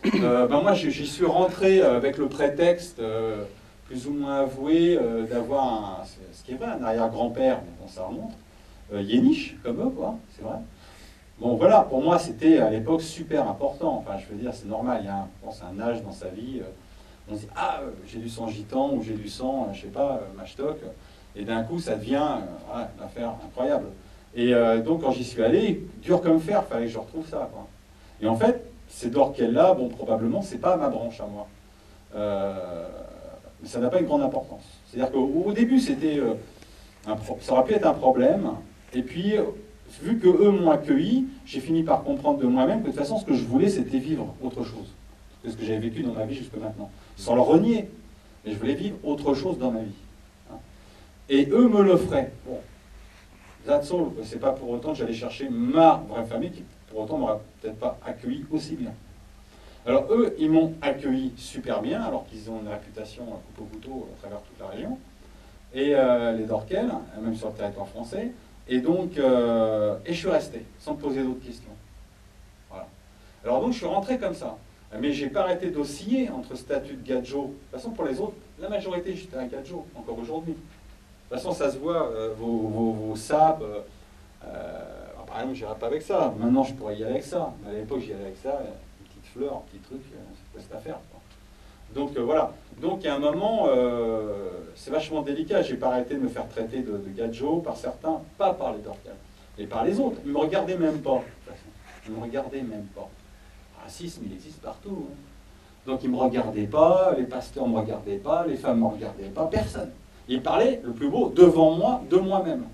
Moi, j'y suis rentré avec le prétexte, plus ou moins avoué, d'avoir, ce qui est vrai, un arrière-grand-père, mais bon, ça remonte, yéniche, comme eux, quoi, c'est vrai. Bon, voilà, pour moi, c'était à l'époque super important. Enfin, je veux dire, c'est normal, il y a je pense, un âge dans sa vie. On se dit, ah, j'ai du sang gitan, ou j'ai du sang, je sais pas, machtoc. Et d'un coup, ça devient une affaire incroyable. Et donc, quand j'y suis allé, dur comme fer, il fallait que je retrouve ça, quoi. Et en fait, ces Dorquels-là, bon, probablement, c'est pas ma branche à moi. Mais ça n'a pas une grande importance. C'est-à-dire qu'au début, c'était, ça aurait pu être un problème. Et puis, vu que eux m'ont accueilli, j'ai fini par comprendre de moi-même que de toute façon, ce que je voulais, c'était vivre autre chose que ce que j'avais vécu dans ma vie jusque maintenant. Sans le renier, mais je voulais vivre autre chose dans ma vie. Et eux me l'offraient. Bon, that's all. C'est pas pour autant que j'allais chercher ma vraie famille qui, pour autant, m'aurait peut-être pas accueilli aussi bien. Alors eux, ils m'ont accueilli super bien, alors qu'ils ont une réputation à coupe au couteau à travers toute la région. Et les Dorquels, même sur le territoire français. Et donc, et je suis resté, sans me poser d'autres questions. Voilà. Alors donc, je suis rentré comme ça. Mais j'ai pas arrêté d'osciller entre statut de Gadjo. De toute façon, pour les autres, la majorité, j'étais un Gadjo, encore aujourd'hui. De toute façon, ça se voit, vos sapes. Par exemple, je n'irai pas avec ça. Maintenant, je pourrais y aller avec ça. Mais à l'époque, j'y allais avec ça, une petite fleur, un petit truc, c'est quoi cette affaire, quoi. Donc voilà. Donc il y a un moment, c'est vachement délicat. J'ai pas arrêté de me faire traiter de Gadjo par certains, pas par les Dorquels, et par les autres. Ils me regardaient même pas. De toute façon. Ils me regardaient même pas. Le racisme, il existe partout. Hein. Donc ils me regardaient pas, les pasteurs me regardaient pas, les femmes me regardaient pas, personne. Ils parlaient, le plus beau, devant moi, de moi-même.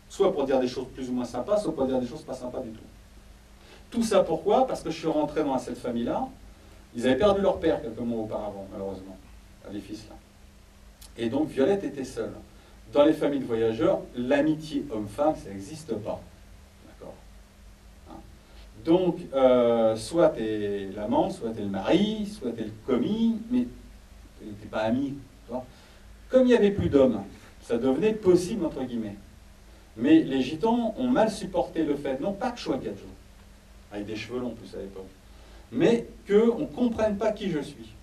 Soit pour dire des choses plus ou moins sympas, soit pour dire des choses pas sympas du tout. Tout ça pourquoi? Parce que je suis rentré dans cette famille-là. Ils avaient perdu leur père quelques mois auparavant, malheureusement, les fils là. Et donc Violette était seule. Dans les familles de voyageurs, l'amitié homme-femme, ça n'existe pas. D'accord. Hein. Donc, soit tu es l'amant, soit tu es le mari, soit tu es le commis, mais tu n'es pas ami. Tu vois. Comme il n'y avait plus d'hommes, ça devenait possible, entre guillemets. Mais les gitans ont mal supporté le fait, non pas que je sois Gadjo, avec des cheveux longs en plus à l'époque, mais qu'on ne comprenne pas qui je suis.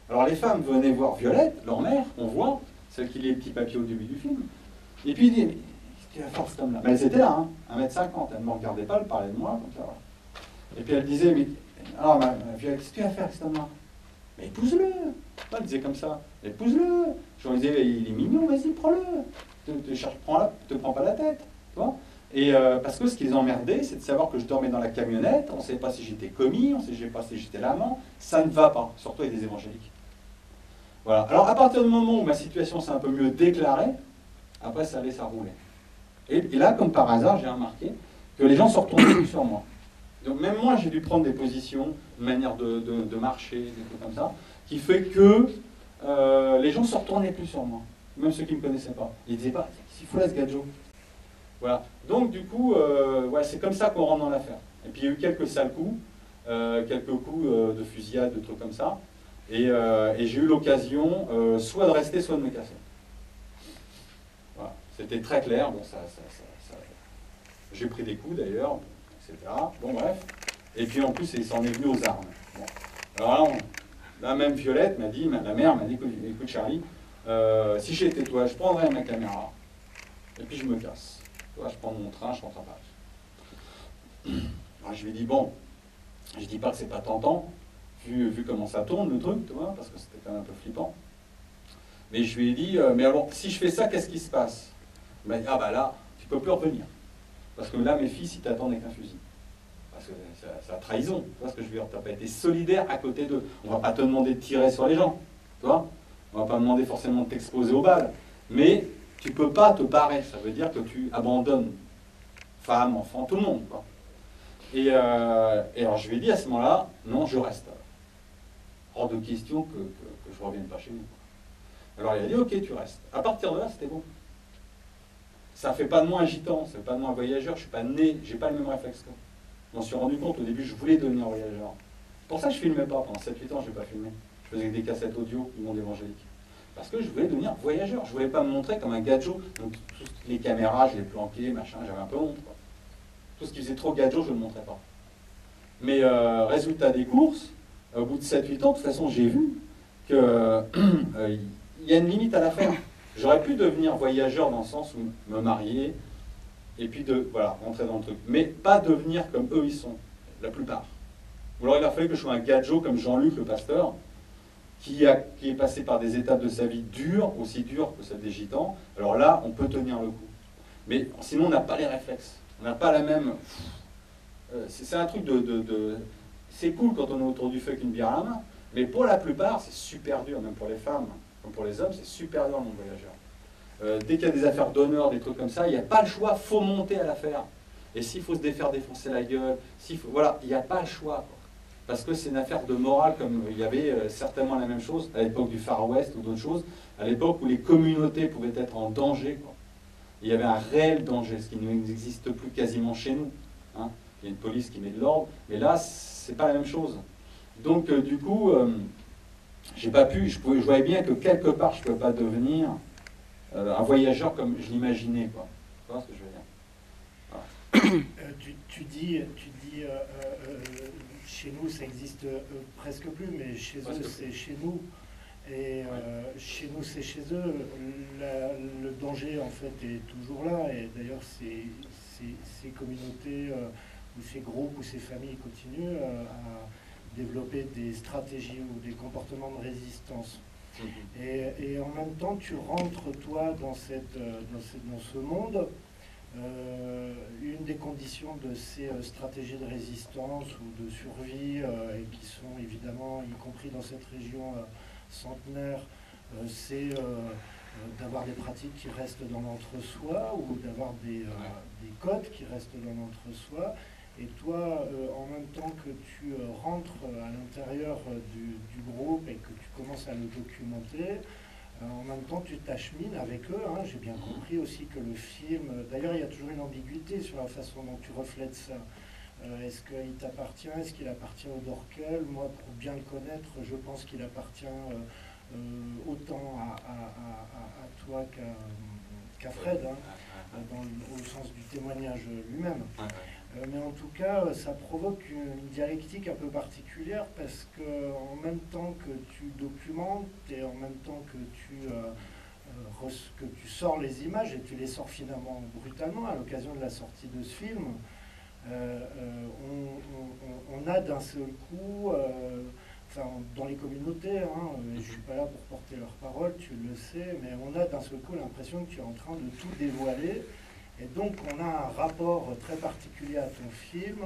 Alors les femmes venaient voir Violette, leur mère, on voit, celle qui lit les petits papiers au début du film, et puis ils disaient, mais qu'est-ce qu'il va faire cet homme-là? Mais elles étaient là, hein, 1,50 m, elles ne me regardaient pas, elles parlaient de moi, comme ça, voilà. Et puis elle disait, mais alors Violette, qu'est-ce que tu vas faire avec cet homme-là? Mais épouse-le. Elle disait comme ça, épouse-le. Je leur disais, il est mignon, vas-y, prends-le. Te prends pas la tête. Tu vois. Et parce que ce qui les emmerdait, c'est de savoir que je dormais dans la camionnette, on ne savait pas si j'étais commis, on ne savait pas si j'étais l'amant, ça ne va pas, surtout avec des évangéliques. Voilà. Alors à partir du moment où ma situation s'est un peu mieux déclarée, après ça allait, ça roulait. Et là, comme par hasard, j'ai remarqué que les gens se retournaient plus sur moi. Donc même moi, j'ai dû prendre des positions, une manière de marcher, des trucs comme ça, qui fait que les gens se retournaient plus sur moi, même ceux qui ne me connaissaient pas. Ils ne disaient pas, s'il faut là ce Gadjo. Voilà. Donc du coup, ouais, c'est comme ça qu'on rentre dans l'affaire. Et puis il y a eu quelques sales coups, quelques coups de fusillade, de trucs comme ça. Et j'ai eu l'occasion soit de rester, soit de me casser. Voilà. C'était très clair. Bon, j'ai pris des coups d'ailleurs, etc. Bon, bref. Et puis en plus, il s'en est venu aux armes. Bon. Alors là, même Violette m'a dit, la mère m'a dit, écoute Charlie, si j'étais toi, je prendrais ma caméra et puis je me casse. Je prends mon train, je rentre à Paris. Alors je lui ai dit, bon, je dis pas que c'est pas tentant, vu comment ça tourne le truc, tu vois, parce que c'était quand même un peu flippant. Mais je lui ai dit, mais alors, si je fais ça, qu'est-ce qui se passe? Il m'a dit, ah bah là, tu peux plus revenir. Parce que là, mes fils, ils t'attendent avec un fusil. Parce que c'est la trahison, tu vois ce que je veux dire? Tu n'as pas été solidaire à côté d'eux. On ne va pas te demander de tirer sur les gens, tu vois? On ne va pas demander forcément de t'exposer aux balles. Mais tu ne peux pas te barrer, ça veut dire que tu abandonnes femmes, enfants, tout le monde, quoi. Et alors je lui ai dit à ce moment-là, non, je reste. Hors de question que je ne revienne pas chez nous. Alors il a dit, ok, tu restes. À partir de là, c'était bon. Ça ne fait pas de moi un gitan, ça ne fait pas de moi un voyageur, je ne suis pas né, je n'ai pas le même réflexe que. Je m'en suis rendu compte au début, je voulais devenir voyageur. Pour ça, je ne filmais pas. Pendant 7-8 ans, je n'ai pas filmé. Je faisais des cassettes audio du monde évangélique. Parce que je voulais devenir voyageur. Je ne voulais pas me montrer comme un Gadjo. Donc, toutes les caméras, je les planquais, machin, j'avais un peu honte, quoi. Tout ce qui faisait trop Gadjo, je ne le montrais pas. Mais résultat des courses, Au bout de 7-8 ans, de toute façon, j'ai vu qu'il y a une limite à l'affaire. J'aurais pu devenir voyageur dans le sens où me marier, et puis voilà, rentrer dans le truc. Mais pas devenir comme eux, ils sont, la plupart. Ou alors il a fallu que je sois un gadjo comme Jean-Luc le pasteur, qui est passé par des étapes de sa vie dures, aussi dures que celles des gitans. Alors là, on peut tenir le coup. Mais sinon, on n'a pas les réflexes. On n'a pas la même... c'est un truc c'est cool quand on est autour du feu avec une bière à la main, mais pour la plupart, c'est super dur, même pour les femmes, comme pour les hommes, c'est super dur le monde voyageur. Dès qu'il y a des affaires d'honneur, des trucs comme ça, il n'y a pas le choix, il faut monter à l'affaire. Et s'il faut se défaire défoncer la gueule, voilà, il n'y a pas le choix, quoi. Parce que c'est une affaire de morale, comme il y avait certainement la même chose à l'époque du Far West ou d'autres choses, à l'époque où les communautés pouvaient être en danger, quoi. Il y avait un réel danger, ce qui n'existe plus quasiment chez nous, hein. Il y a une police qui met de l'ordre, mais là, c'est pas la même chose. Donc, du coup, j'ai pas pu, je voyais bien que quelque part, je ne pouvais pas devenir un voyageur comme je l'imaginais, quoi. Tu vois ce que je veux dire? Voilà. Tu dis chez nous, ça existe presque plus, mais chez eux, c'est chez nous. Et chez nous, c'est chez eux. Le danger, en fait, est toujours là. Et d'ailleurs, ces communautés, ou ces groupes, ou ces familles continuent à développer des stratégies ou des comportements de résistance. Et en même temps, tu rentres, toi, dans ce monde. Une des conditions de ces stratégies de résistance ou de survie, et qui sont évidemment, y compris dans cette région centenaire, c'est d'avoir des pratiques qui restent dans l'entre-soi ou d'avoir des codes qui restent dans l'entre-soi. Et toi, en même temps que tu rentres à l'intérieur du groupe et que tu commences à le documenter, en même temps, tu t'achemines avec eux, hein. J'ai bien compris aussi que le film... D'ailleurs, il y a toujours une ambiguïté sur la façon dont tu reflètes ça. Est-ce qu'il t'appartient? Est-ce qu'il appartient au Dorkel? Moi, pour bien le connaître, je pense qu'il appartient autant à toi qu'à Fred, hein, au sens du témoignage lui-même. Mais en tout cas, ça provoque une dialectique un peu particulière parce que en même temps que tu documentes et en même temps que tu sors les images, et tu les sors finalement brutalement à l'occasion de la sortie de ce film, on a d'un seul coup, dans les communautés, hein, je ne suis pas là pour porter leur parole, tu le sais, mais on a d'un seul coup l'impression que tu es en train de tout dévoiler. Et donc, on a un rapport très particulier à ton film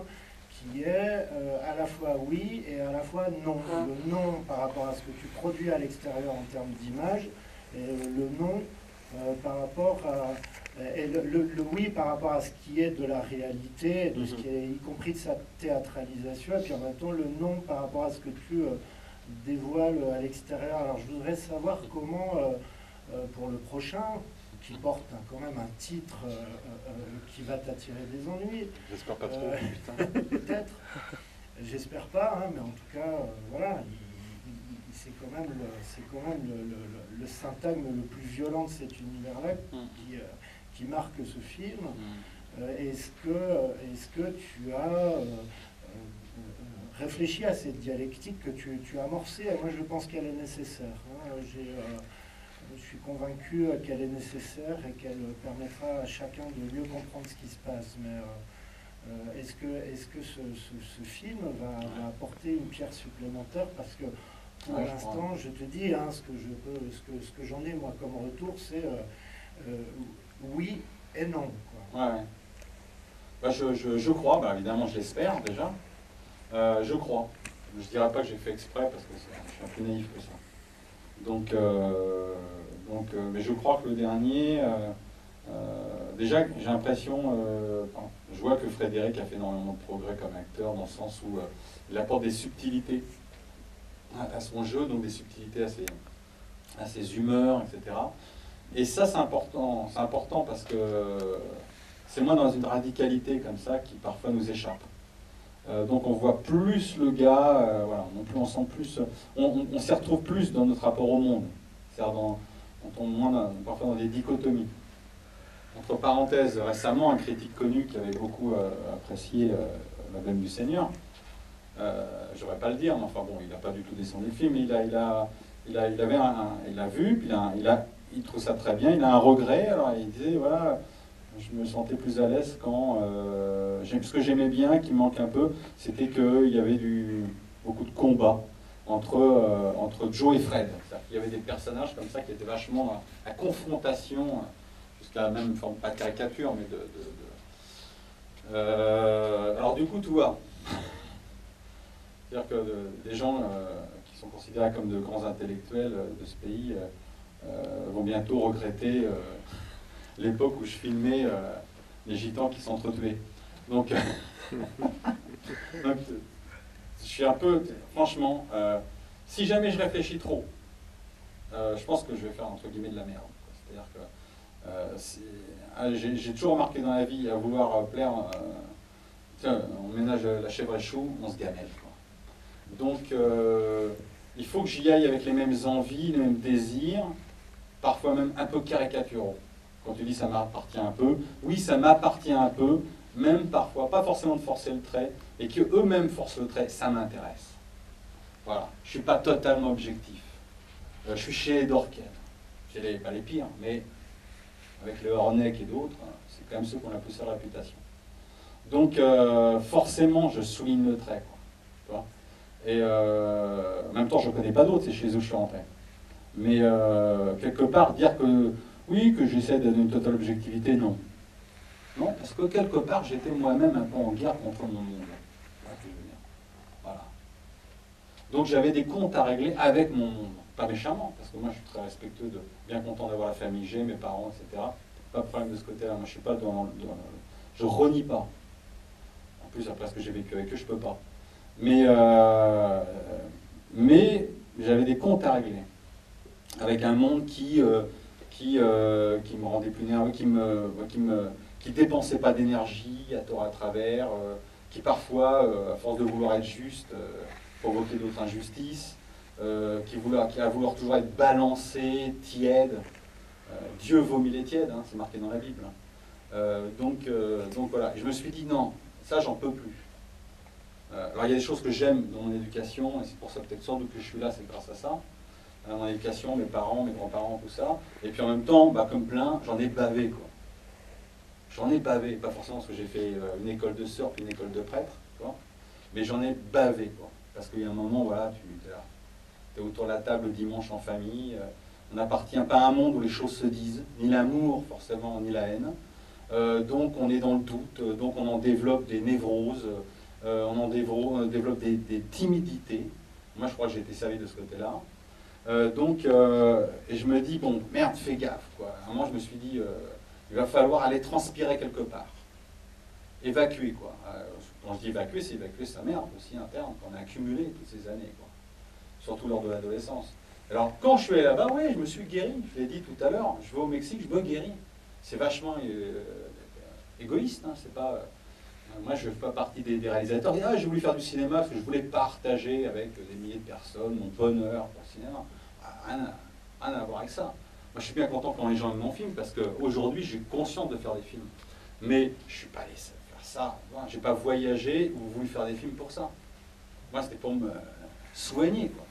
qui est à la fois oui et à la fois non. Le non par rapport à ce que tu produis à l'extérieur en termes d'image, et le non par rapport à... Et le oui par rapport à ce qui est de la réalité, de ce qui est, y compris de sa théâtralisation, et puis en même temps le non par rapport à ce que tu dévoiles à l'extérieur. Alors, je voudrais savoir comment, pour le prochain, qui porte quand même un titre qui va t'attirer des ennuis. J'espère pas trop, putain. Peut-être. J'espère pas, hein, mais en tout cas, voilà, c'est quand même, le syntagme le plus violent de cet univers-là qui marque ce film. Est-ce que tu as réfléchi à cette dialectique que tu as amorcée? Moi, je pense qu'elle est nécessaire. Hein. Je suis convaincu qu'elle est nécessaire et qu'elle permettra à chacun de mieux comprendre ce qui se passe. Mais est-ce que ce film va apporter une pierre supplémentaire? Parce que pour l'instant, je te dis, hein, ce que j'en ai moi comme retour, c'est oui et non, quoi. Ouais. Bah, je crois, bah, évidemment je l'espère déjà. Je crois. Je dirais pas que j'ai fait exprès parce que je suis un peu naïf que ça. Donc, mais je crois que le dernier, déjà j'ai l'impression, je vois que Frédéric a fait énormément de progrès comme acteur dans le sens où il apporte des subtilités à son jeu, donc des subtilités à ses humeurs, etc. Et ça c'est important parce que c'est moins dans une radicalité comme ça qui parfois nous échappe. Donc on voit plus le gars, voilà, on sent plus, on s'y retrouve plus dans notre rapport au monde. C'est-à-dire on tombe moins parfois dans des dichotomies. Entre parenthèses, récemment, un critique connu qui avait beaucoup apprécié La Blême du Seigneur Je devrais pas le dire, mais enfin bon, il n'a pas du tout descendu le film. Il a vu, puis il trouve ça très bien. Il a un regret. Alors il disait voilà, je me sentais plus à l'aise quand ce que j'aimais bien, qui manque un peu, c'était qu'il y avait beaucoup de combats entre Joe et Fred. C'est-à-dire qu'il y avait des personnages comme ça qui étaient vachement à confrontation, jusqu'à même forme pas de caricature, mais alors du coup, tout va. C'est-à-dire que des gens qui sont considérés comme de grands intellectuels de ce pays vont bientôt regretter l'époque où je filmais les gitans qui s'entretuaient. Donc, donc, je suis un peu, franchement, si jamais je réfléchis trop, je pense que je vais faire entre guillemets de la merde. C'est-à-dire que j'ai toujours remarqué dans la vie à vouloir plaire. On ménage la chèvre et le chou, on se gamelle. Donc, il faut que j'y aille avec les mêmes envies, les mêmes désirs, parfois même un peu caricaturaux. Quand tu dis ça m'appartient un peu, oui, ça m'appartient un peu, même parfois, pas forcément de forcer le trait, et qu'eux-mêmes forcent le trait, ça m'intéresse. Voilà, je ne suis pas totalement objectif. Je suis chez les Dorken, pas les pires, mais avec le Horneck et d'autres, c'est quand même ceux qui ont la plus sale réputation. Donc, forcément, je souligne le trait. Quoi. Et en même temps, je ne connais pas d'autres, c'est chez eux que je suis rentré. Mais quelque part, dire que oui, que j'essaie d'être une totale objectivité, non. Non, parce que quelque part, j'étais moi-même un peu en guerre contre mon monde. Voilà. Donc j'avais des comptes à régler avec mon monde. Pas méchamment, parce que moi je suis très respectueux, bien content d'avoir la famille, j'ai mes parents, etc. Pas de problème de ce côté-là. Moi je suis pas je renie pas. En plus, après ce que j'ai vécu avec eux, je peux pas. Mais j'avais des comptes à régler avec un monde qui me rendait plus nerveux, qui dépensait pas d'énergie à tort à travers, qui parfois, à force de vouloir être juste, provoquait d'autres injustices, qui a vouloir toujours être balancé, tiède. Dieu vomit les tièdes, hein, c'est marqué dans la Bible. Donc voilà, je me suis dit non, ça j'en peux plus. Alors il y a des choses que j'aime dans mon éducation, et c'est pour ça peut-être sans doute que je suis là, c'est grâce à ça. Mon éducation, mes parents, mes grands-parents, tout ça. Et puis en même temps, comme plein, j'en ai bavé, quoi. J'en ai bavé, pas forcément parce que j'ai fait une école de sœurs puis une école de prêtre, quoi. Mais j'en ai bavé, quoi. Parce qu'il y a un moment, voilà, tu es autour de la table le dimanche en famille. On n'appartient pas à un monde où les choses se disent, ni l'amour forcément, ni la haine. Donc on est dans le doute, donc on en développe des névroses, on en développe des timidités. Moi je crois que j'ai été servi de ce côté-là. Et je me dis, bon, merde, fais gaffe, quoi. À un moment, je me suis dit, il va falloir aller transpirer quelque part. Évacuer, quoi. Quand je dis évacuer, c'est évacuer sa merde aussi interne, qu'on a accumulé toutes ces années, quoi. Surtout lors de l'adolescence. Alors, quand je suis allé là-bas, oui, je me suis guéri. Je l'ai dit tout à l'heure, je vais au Mexique, je me guéris. C'est vachement égoïste, hein, c'est pas... moi, je ne fais pas partie des réalisateurs. Ah, j'ai voulu faire du cinéma parce que je voulais partager avec des milliers de personnes mon bonheur pour le cinéma. Rien à voir avec ça. Moi, je suis bien content quand les gens aiment mon film parce qu'aujourd'hui, j'ai conscience de faire des films. Mais je ne suis pas allé faire ça. Je n'ai pas voyagé ou voulu faire des films pour ça. Moi, c'était pour me soigner, quoi.